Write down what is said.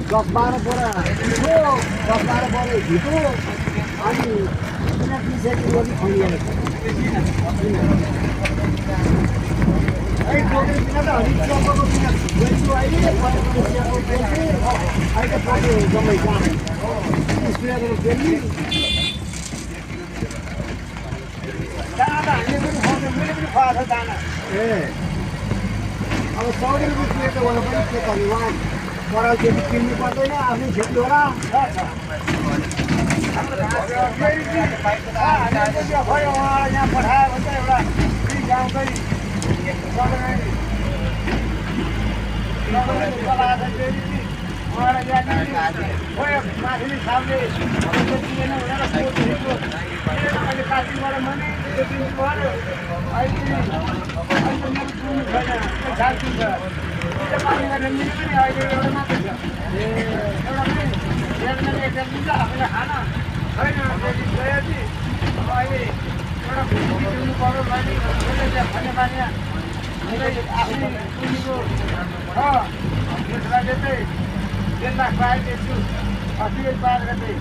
10-12 बोरा ढिँडो 10-12 बोरा ढिँडो अनि 30 रोटी खुवाइएको है टोकेर बिना त हरिक चोकको बिना गइसु अहिले परेको सेको बेल्ने अहिले पऱ्यो जम्मै काम स्प्रेको बेल्ने दाना त हामीले पनि खुवाउँछ मैले पनि खुवाएको छ दाना ए अब 100 रुपियाँ किलो त वाला पनि के गर्ने उहाँ पराल खेती किन्नु पर्दैन आफ्नै खेती होला यहाँ पठायो भने त एउटा गाउँकै माथि सामने अहिले काटिङबाट मैले अहिले पानी गर्ने मिल्ने पनि अहिले एउटा मात्रै छ एउटा पनि एकजना मिल्छ आफूले खान छैन गयो कि अब अहिले एउटा दिनु पऱ्यो भने खाने पानी आफ्नै पुँजीको छ त्यसलाई चाहिँ 1 लाख पाए दिन्छु 80 पाएर चाहिँ